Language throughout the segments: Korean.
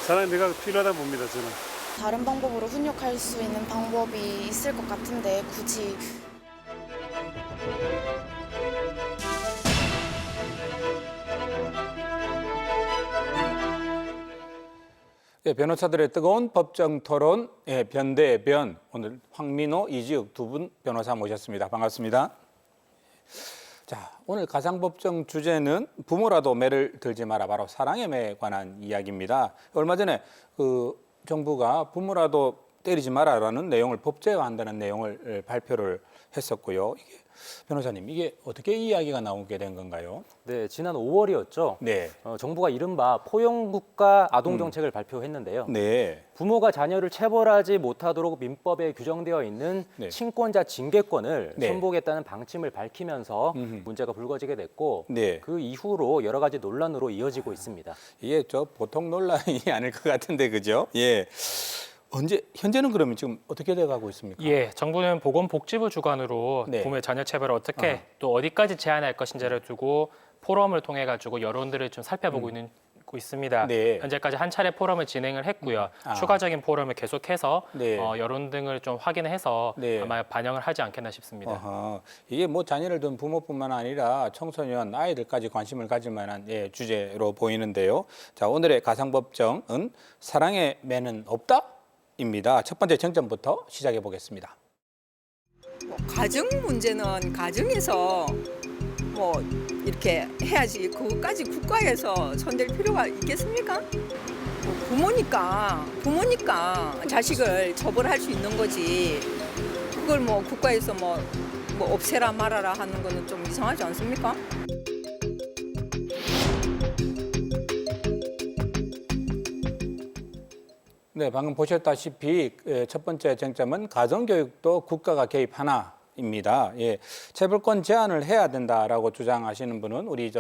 사랑대가 필요하다 봅니다, 저는. 다른 방법으로 훈육할 수 있는 방법이 있을 것 같은데 굳이 예, 변호사들의 뜨거운 법정 토론, 예, 변대의 변. 오늘 황민호, 이지욱 두 분 변호사 모셨습니다. 반갑습니다. 자, 오늘 가상법정 주제는 부모라도 매를 들지 마라, 바로 사랑의 매에 관한 이야기입니다. 얼마 전에 정부가 부모라도 때리지 마라라는 내용을 법제화한다는 내용을 발표를 했었고요. 변호사님, 이게 어떻게 이야기가 나오게 된 건가요? 네, 지난 5월이었죠. 네. 정부가 이른바 포용국가 아동정책을 발표했는데요. 네. 부모가 자녀를 체벌하지 못하도록 민법에 규정되어 있는 네. 친권자 징계권을 네. 선보겠다는 방침을 밝히면서 문제가 불거지게 됐고 네. 그 이후로 여러 가지 논란으로 이어지고 있습니다. 이게 보통 논란이 아닐 것 같은데, 그죠? 예. 현재는 그러면 지금 어떻게 돼가고 있습니까? 예, 정부는 보건복지부 주관으로 네. 부모의 자녀 체벌을 어떻게 또 어디까지 제한할 것인지를 두고 포럼을 통해 가지고 여론들을 좀 살펴보고 있습니다. 네. 현재까지 한 차례 포럼을 진행을 했고요. 아. 추가적인 포럼을 계속해서 네. 여론 등을 좀 확인해서 네. 아마 반영을 하지 않겠나 싶습니다. 어허. 이게 자녀를 둔 부모뿐만 아니라 청소년, 아이들까지 관심을 가질 만한 주제로 보이는데요. 자, 오늘의 가상법정은 사랑의 매는 없다? 입니다. 첫 번째 쟁점부터 시작해 보겠습니다. 가정 문제는 가정에서 이렇게 해야지 그것까지 국가에서 손댈 필요가 있겠습니까? 부모니까 자식을 처벌할 수 있는 거지. 그걸 국가에서 없애라 말아라 하는 거는 좀 이상하지 않습니까? 네, 방금 보셨다시피 첫 번째 쟁점은 가정교육도 국가가 개입하나입니다. 예, 체벌권 제한을 해야 된다라고 주장하시는 분은 우리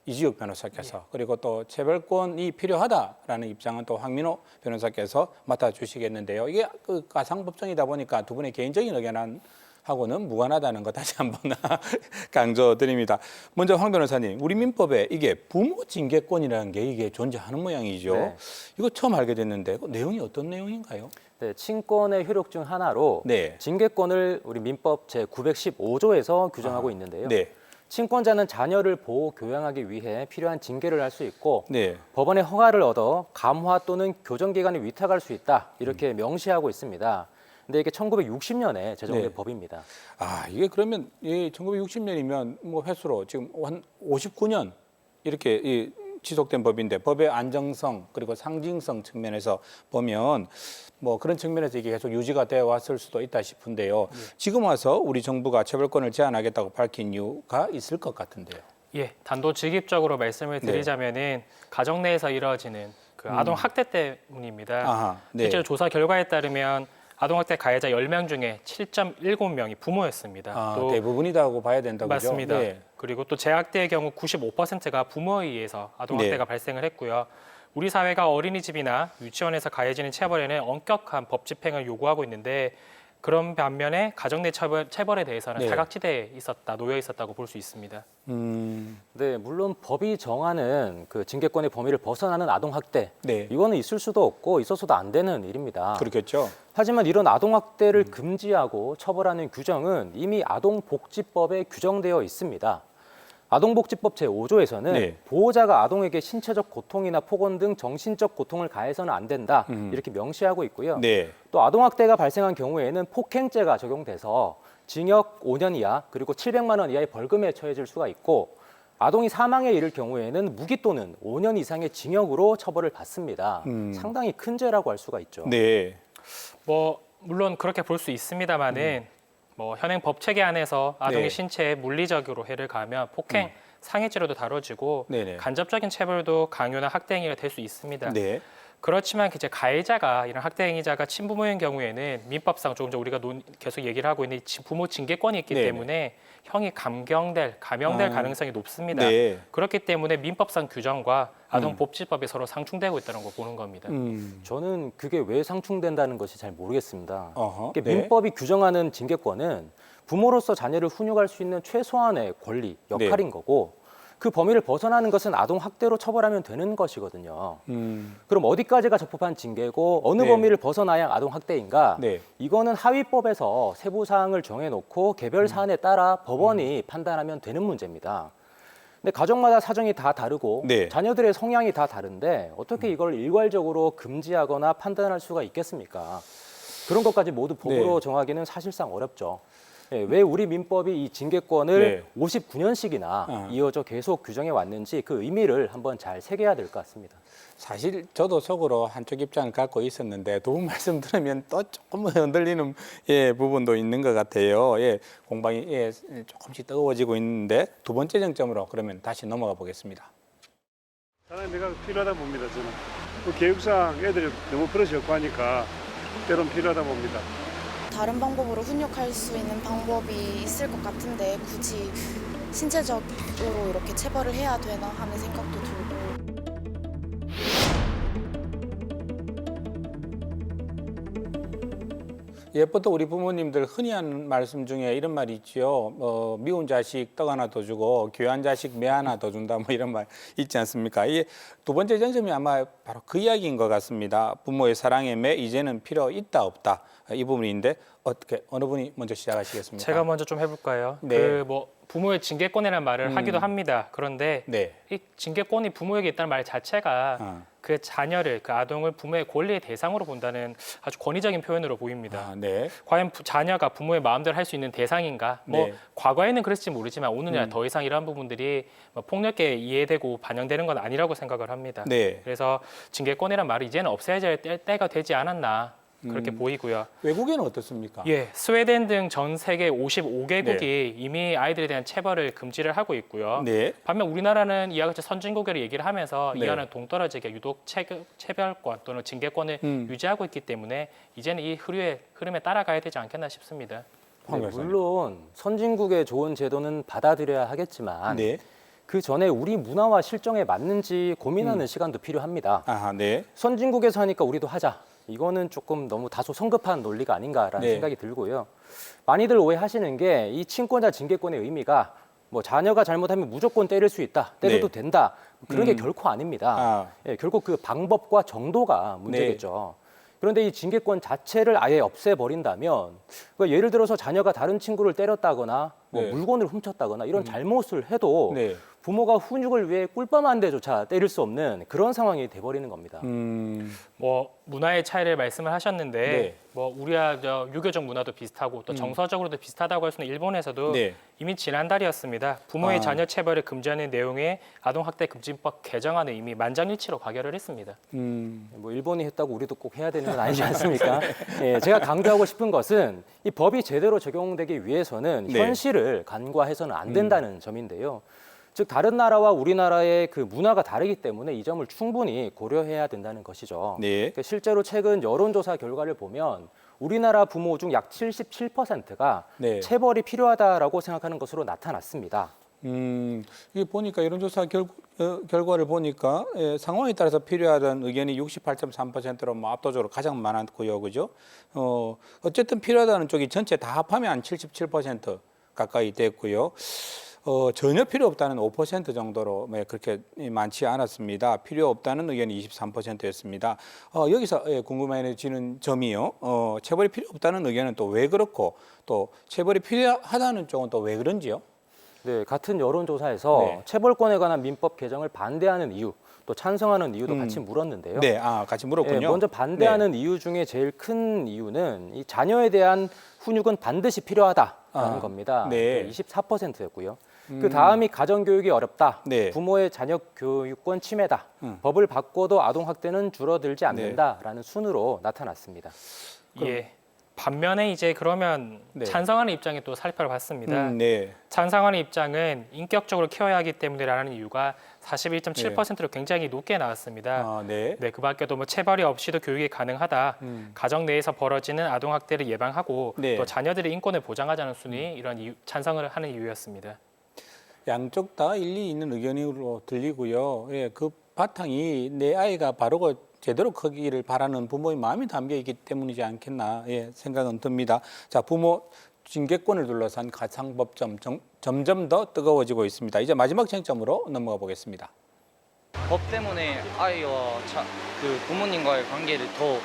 이지욱 변호사께서, 그리고 또 체벌권이 필요하다라는 입장은 또 황민호 변호사께서 맡아주시겠는데요. 이게 가상법정이다 보니까 두 분의 개인적인 의견하고는 무관하다는 거 다시 한번 강조드립니다. 먼저 황 변호사님, 우리 민법에 이게 부모 징계권이라는 게 이게 존재하는 모양이죠. 네. 이거 처음 알게 됐는데 내용이 어떤 내용인가요? 네, 친권의 효력 중 하나로 네. 징계권을 우리 민법 제915조에서 규정하고 있는데요. 네. 친권자는 자녀를 보호, 교양하기 위해 필요한 징계를 할 수 있고 네. 법원의 허가를 얻어 감화 또는 교정기관에 위탁할 수 있다. 이렇게 명시하고 있습니다. 근데 이게 1960년에 제정된 네. 법입니다. 아, 이게 그러면 1960년이면 횟수로 지금 한 59년 이렇게 지속된 법인데, 법의 안정성 그리고 상징성 측면에서 보면 그런 측면에서 이게 계속 유지가 되어 왔을 수도 있다 싶은데요. 지금 와서 우리 정부가 체벌권을 제한하겠다고 밝힌 이유가 있을 것 같은데요. 예, 단도직입적으로 말씀을 드리자면은 가정 내에서 이루어지는 아동 학대 때문입니다. 아하, 네. 실제로 조사 결과에 따르면 아동학대 가해자 10명 중에 7.7명이 부모였습니다. 또 대부분이라고 봐야 된다고요? 맞습니다. 네. 그리고 또 재학대의 경우 95%가 부모에 의해서 아동학대가 네. 발생을 했고요. 우리 사회가 어린이집이나 유치원에서 가해지는 체벌에는 엄격한 법 집행을 요구하고 있는데, 그런 반면에 가정 내 체벌에 대해서는 네. 사각지대에 놓여 있었다고 볼 수 있습니다. 네, 물론 법이 정하는 그 징계권의 범위를 벗어나는 아동학대, 네. 이거는 있을 수도 없고 있어서도 안 되는 일입니다. 그렇겠죠. 하지만 이런 아동학대를 금지하고 처벌하는 규정은 이미 아동복지법에 규정되어 있습니다. 아동복지법 제5조에서는 네. 보호자가 아동에게 신체적 고통이나 폭언 등 정신적 고통을 가해서는 안 된다, 이렇게 명시하고 있고요. 네. 또 아동학대가 발생한 경우에는 폭행죄가 적용돼서 징역 5년 이하 그리고 700만 원 이하의 벌금에 처해질 수가 있고, 아동이 사망에 이를 경우에는 무기 또는 5년 이상의 징역으로 처벌을 받습니다. 상당히 큰 죄라고 할 수가 있죠. 네. 물론 그렇게 볼 수 있습니다만은 현행 법 체계 안에서 아동의 네. 신체에 물리적으로 해를 가하면 폭행, 상해죄로도 다뤄지고 네네. 간접적인 체벌도 강요나 학대 행위가 될 수 있습니다. 네. 그렇지만 이제 가해자가 이런 학대 행위자가 친부모인 경우에는 민법상 조금 전 우리가 계속 얘기를 하고 있는 부모 징계권이 있기 네네. 때문에 형이 감형될 가능성이 높습니다. 네. 그렇기 때문에 민법상 규정과 아동복지법이 서로 상충되고 있다는 걸 보는 겁니다. 저는 그게 왜 상충된다는 것이 잘 모르겠습니다. 어허, 이게 네. 민법이 규정하는 징계권은 부모로서 자녀를 훈육할 수 있는 최소한의 권리, 역할인 거고, 그 범위를 벗어나는 것은 아동 학대로 처벌하면 되는 것이거든요. 그럼 어디까지가 적법한 징계고 어느 네. 범위를 벗어나야 아동 학대인가? 네. 이거는 하위법에서 세부 사항을 정해놓고 개별 사안에 따라 법원이 판단하면 되는 문제입니다. 근데 가정마다 사정이 다 다르고 네. 자녀들의 성향이 다 다른데 어떻게 이걸 일괄적으로 금지하거나 판단할 수가 있겠습니까? 그런 것까지 모두 법으로 네. 정하기는 사실상 어렵죠. 예, 왜 우리 민법이 이 징계권을 네. 59년씩이나 이어져 계속 규정해 왔는지 그 의미를 한번 잘 새겨야 될 것 같습니다. 사실 저도 속으로 한쪽 입장을 갖고 있었는데 두 분 말씀 들으면 또 조금 흔들리는 부분도 있는 것 같아요. 공방이 조금씩 뜨거워지고 있는데 두 번째 쟁점으로 그러면 다시 넘어가 보겠습니다. 사람이 내가 필요하다 봅니다. 저는 그 교육상 애들이 너무 버릇이 없고 하니까 때론 필요하다 봅니다. 다른 방법으로 훈육할 수 있는 방법이 있을 것 같은데 굳이 신체적으로 이렇게 체벌을 해야 되나 하는 생각도 들고. 예부터 우리 부모님들 흔히 하는 말씀 중에 이런 말이 있지요. 미운 자식 떡 하나 더 주고 귀한 자식 매 하나 더 준다 뭐 이런 말 있지 않습니까? 이게 두 번째 쟁점이 아마 바로 그 이야기인 것 같습니다. 부모의 사랑의 매 이제는 필요 있다 없다 이 부분인데 어느 분이 먼저 시작하시겠습니까? 제가 먼저 좀 해볼까요? 네. 그 뭐 부모의 징계권이라는 말을 하기도 합니다. 그런데 네. 이 징계권이 부모에게 있다는 말 자체가 그 자녀를, 그 아동을 부모의 권리의 대상으로 본다는 아주 권위적인 표현으로 보입니다. 네. 과연 자녀가 부모의 마음대로 할 수 있는 대상인가? 뭐 네. 과거에는 그랬을지 모르지만 오늘날 더 이상 이러한 부분들이 뭐 폭력에 이해되고 반영되는 건 아니라고 생각을 합니다. 네. 그래서 징계권이란 말이 이제는 없애야 될 때가 되지 않았나 그렇게 보이고요. 외국에는 어떻습니까? 예, 스웨덴 등 전 세계 55개국이 이미 아이들에 대한 체벌을 금지를 하고 있고요. 네. 반면 우리나라는 이와 같이 선진국을 얘기를 하면서 네. 이와는 동떨어지게 유독 체벌권 또는 징계권을 유지하고 있기 때문에 이제는 이 흐름에 따라가야 되지 않겠나 싶습니다. 황 네, 교수님. 물론 선진국의 좋은 제도는 받아들여야 하겠지만 네. 그 전에 우리 문화와 실정에 맞는지 고민하는 시간도 필요합니다. 아하, 네. 선진국에서 하니까 우리도 하자. 이거는 조금 너무 다소 성급한 논리가 아닌가라는 네. 생각이 들고요. 많이들 오해하시는 게 이 친권자 징계권의 의미가 뭐 자녀가 잘못하면 무조건 때릴 수 있다, 때려도 네. 된다 그런 게 결코 아닙니다. 아. 예, 결국 그 방법과 정도가 문제겠죠. 그런데 이 징계권 자체를 아예 없애버린다면 그러니까 예를 들어서 자녀가 다른 친구를 때렸다거나 뭐 네. 물건을 훔쳤다거나 이런 잘못을 해도 네. 부모가 훈육을 위해 꿀밤 한 대조차 때릴 수 없는 그런 상황이 돼버리는 겁니다. 뭐 문화의 차이를 말씀을 하셨는데 네. 뭐 우리와 유교적 문화도 비슷하고 또 정서적으로도 비슷하다고 할 수는 일본에서도 네. 이미 지난달이었습니다. 부모의 아. 자녀 체벌을 금지하는 내용의 아동학대 금지법 개정안을 이미 만장일치로 가결을 했습니다. 뭐 일본이 했다고 우리도 꼭 해야 되는 건 아니지 않습니까? 예, 제가 강조하고 싶은 것은 이 법이 제대로 적용되기 위해서는 네. 현실을 간과해서는 안 된다는 점인데요. 즉 다른 나라와 우리나라의 그 문화가 다르기 때문에 이 점을 충분히 고려해야 된다는 것이죠. 네. 그러니까 실제로 최근 여론조사 결과를 보면 우리나라 부모 중 약 77%가 네. 체벌이 필요하다라고 생각하는 것으로 나타났습니다. 이게 보니까 여론조사 결과를 보니까 상황에 따라서 필요하다는 의견이 68.3%로 뭐 압도적으로 가장 많았고요, 그죠? 어쨌든 필요하다는 쪽이 전체 다 합하면 한 77% 가까이 됐고요. 전혀 필요 없다는 5% 정도로 그렇게 많지 않았습니다. 필요 없다는 의견이 23%였습니다. 여기서 궁금해지는 점이요. 체벌이 필요 없다는 의견은 또 왜 그렇고 또 체벌이 필요하다는 쪽은 또 왜 그런지요? 네, 같은 여론조사에서 네. 체벌권에 관한 민법 개정을 반대하는 이유, 또 찬성하는 이유도 같이 물었는데요. 네, 같이 물었군요. 예, 먼저 반대하는 이유 중에 제일 큰 이유는 이 자녀에 대한 훈육은 반드시 필요하다라는 겁니다. 네. 24%였고요. 그 다음이 가정교육이 어렵다. 네. 부모의 자녀 교육권 침해다. 법을 바꿔도 아동학대는 줄어들지 않는다라는 순으로 나타났습니다. 예. 반면에 이제 그러면 네. 찬성하는 입장에 또 살펴봤습니다. 네. 찬성하는 입장은 인격적으로 키워야 하기 때문이라는 이유가 41.7%로 굉장히 높게 나왔습니다. 네. 네, 그 밖에도 뭐 체벌이 없이도 교육이 가능하다. 가정 내에서 벌어지는 아동 학대를 예방하고 네. 또 자녀들의 인권을 보장하자는 순위 이런 찬성을 하는 이유였습니다. 양쪽 다 일리 있는 의견으로 들리고요. 그 바탕이 내 아이가 바르고 제대로 크기를 바라는 부모의 마음이 담겨 있기 때문이지 않겠나 생각은 듭니다. 자, 부모 징계권을 둘러싼 가상법점 점점 더 뜨거워지고 있습니다. 이제 마지막 쟁점으로 넘어가 보겠습니다. 법 때문에 아이와 그 부모님과의 관계를 더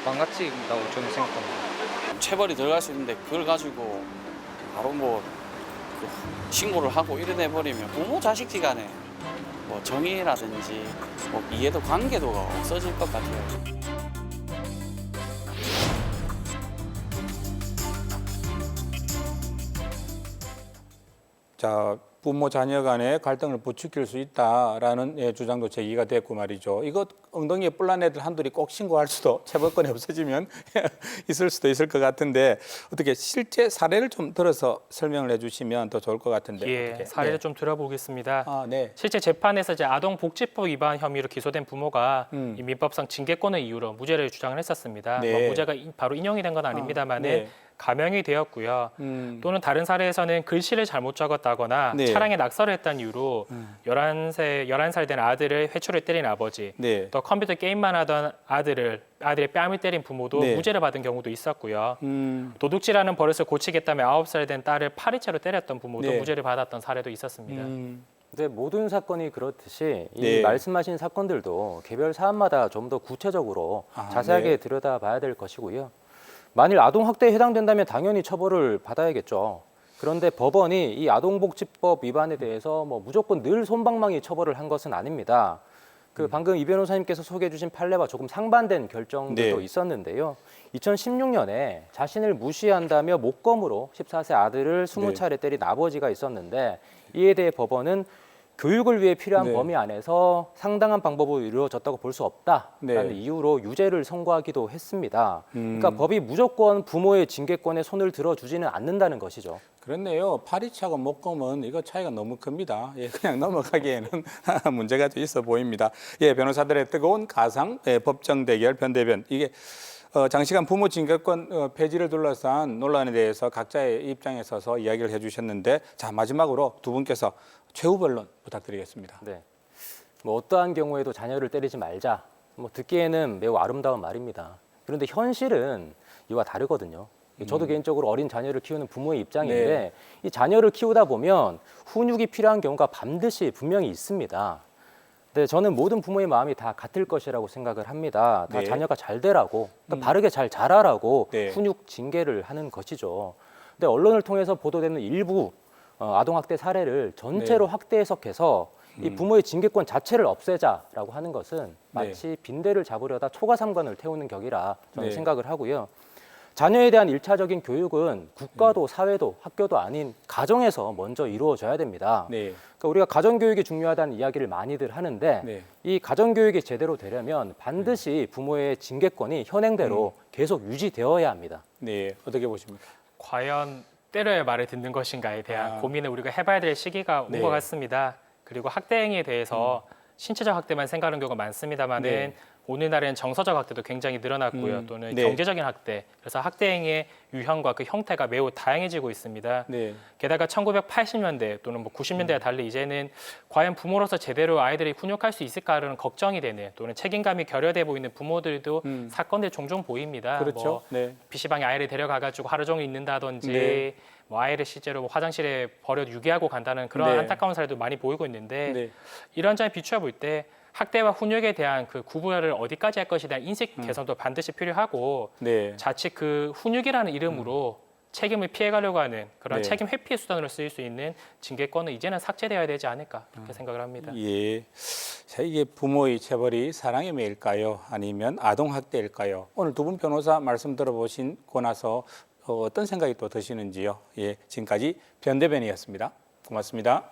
망가뜨린다고 저는 생각합니다. 체벌이 들어갈 수 있는데 그걸 가지고 바로 그 신고를 하고 이래 버리면 부모 자식 간에 정의라든지 이해도 관계도가 없어질 것 같아요. 자, 부모 자녀 간의 갈등을 부추길 수 있다라는 주장도 제기가 됐고 말이죠. 이거 엉덩이에 뿔난 애들 한둘이 꼭 신고할 수도 체벌권이 없어지면 있을 수도 있을 것 같은데 어떻게 실제 사례를 좀 들어서 설명을 해주시면 더 좋을 것 같은데. 예, 어떻게? 사례를 네. 좀 들어보겠습니다. 아, 네. 실제 재판에서 이제 아동복지법 위반 혐의로 기소된 부모가 이 민법상 징계권을 이유로 무죄를 주장을 했었습니다. 네. 무죄가 바로 인용이 된 건 아닙니다만은 네. 감형이 되었고요. 또는 다른 사례에서는 글씨를 잘못 적었다거나 네. 차량에 낙서를 했다는 이유로 11살 된 아들을 회초를 때린 아버지, 네. 또 컴퓨터 게임만 하던 아들의 뺨을 때린 부모도 네. 무죄를 받은 경우도 있었고요. 도둑질하는 버릇을 고치겠다며 9살 된 딸을 파리채로 때렸던 부모도 네. 무죄를 받았던 사례도 있었습니다. 근데 모든 사건이 그렇듯이 이 네. 말씀하신 사건들도 개별 사안마다 좀 더 구체적으로 자세하게 네. 들여다봐야 될 것이고요. 만일 아동학대에 해당된다면 당연히 처벌을 받아야겠죠. 그런데 법원이 이 아동복지법 위반에 대해서 무조건 늘 솜방망이 처벌을 한 것은 아닙니다. 방금 이 변호사님께서 소개해 주신 판례와 조금 상반된 결정들도 네. 있었는데요. 2016년에 자신을 무시한다며 목검으로 14세 아들을 20차례 때린 아버지가 있었는데 이에 대해 법원은 교육을 위해 필요한 네. 범위 안에서 상당한 방법으로 이루어졌다고 볼 수 없다라는 네. 이유로 유죄를 선고하기도 했습니다. 그러니까 법이 무조건 부모의 징계권에 손을 들어주지는 않는다는 것이죠. 그렇네요. 파리차고 목검은 이거 차이가 너무 큽니다. 예, 그냥 넘어가기에는 문제가 좀 있어 보입니다. 예, 변호사들의 뜨거운 가상 법정 대결 변대변 이게 장시간 부모 징계권 폐지를 둘러싼 논란에 대해서 각자의 입장에 서서 이야기를 해주셨는데 자 마지막으로 두 분께서 최후 변론 부탁드리겠습니다. 네. 어떠한 경우에도 자녀를 때리지 말자. 듣기에는 매우 아름다운 말입니다. 그런데 현실은 이와 다르거든요. 저도 개인적으로 어린 자녀를 키우는 부모의 입장인데 네. 이 자녀를 키우다 보면 훈육이 필요한 경우가 반드시 분명히 있습니다. 근데 저는 모든 부모의 마음이 다 같을 것이라고 생각을 합니다. 다 네. 자녀가 잘 되라고, 또 바르게 잘 자라라고 네. 훈육 징계를 하는 것이죠. 근데 언론을 통해서 보도되는 일부 아동학대 사례를 전체로 네. 확대 해석해서 이 부모의 징계권 자체를 없애자라고 하는 것은 마치 빈대를 잡으려다 초가삼관을 태우는 격이라 저는 네. 생각을 하고요. 자녀에 대한 일차적인 교육은 국가도 사회도 학교도 아닌 가정에서 먼저 이루어져야 됩니다. 네. 그러니까 우리가 가정교육이 중요하다는 이야기를 많이들 하는데 네. 이 가정교육이 제대로 되려면 반드시 부모의 징계권이 현행대로 계속 유지되어야 합니다. 네, 어떻게 보십니까? 과연 때려야 말을 듣는 것인가에 대한 고민을 우리가 해봐야 될 시기가 온 네. 것 같습니다. 그리고 학대 행위에 대해서 신체적 학대만 생각하는 경우가 많습니다만은 네. 오늘날에는 정서적 학대도 굉장히 늘어났고요. 또는 네. 경제적인 학대. 그래서 학대 행위의 유형과 그 형태가 매우 다양해지고 있습니다. 네. 게다가 1980년대 또는 90년대와 달리 이제는 과연 부모로서 제대로 아이들이 훈육할 수 있을까라는 걱정이 되는 또는 책임감이 결여돼 보이는 부모들도 사건들 종종 보입니다. 그렇죠. 네. PC방에 아이를 데려가가지고 하루 종일 있는다든지 네. 아이를 실제로 화장실에 버려 유기하고 간다는 그런 네. 안타까운 사례도 많이 보이고 있는데 네. 이런 점에 비추어 볼 때 학대와 훈육에 대한 그 구분을 어디까지 할 것에 대한 인식 개선도 반드시 필요하고 네. 자칫 그 훈육이라는 이름으로 책임을 피해가려고 하는 그런 네. 책임 회피의 수단으로 쓰일 수 있는 징계권은 이제는 삭제되어야 되지 않을까 그렇게 생각을 합니다. 예. 자, 이게 부모의 체벌이 사랑의 매일까요? 아니면 아동학대일까요? 오늘 두 분 변호사 말씀 들어보시고 나서 어떤 생각이 또 드시는지요? 예, 지금까지 변대변이었습니다. 고맙습니다.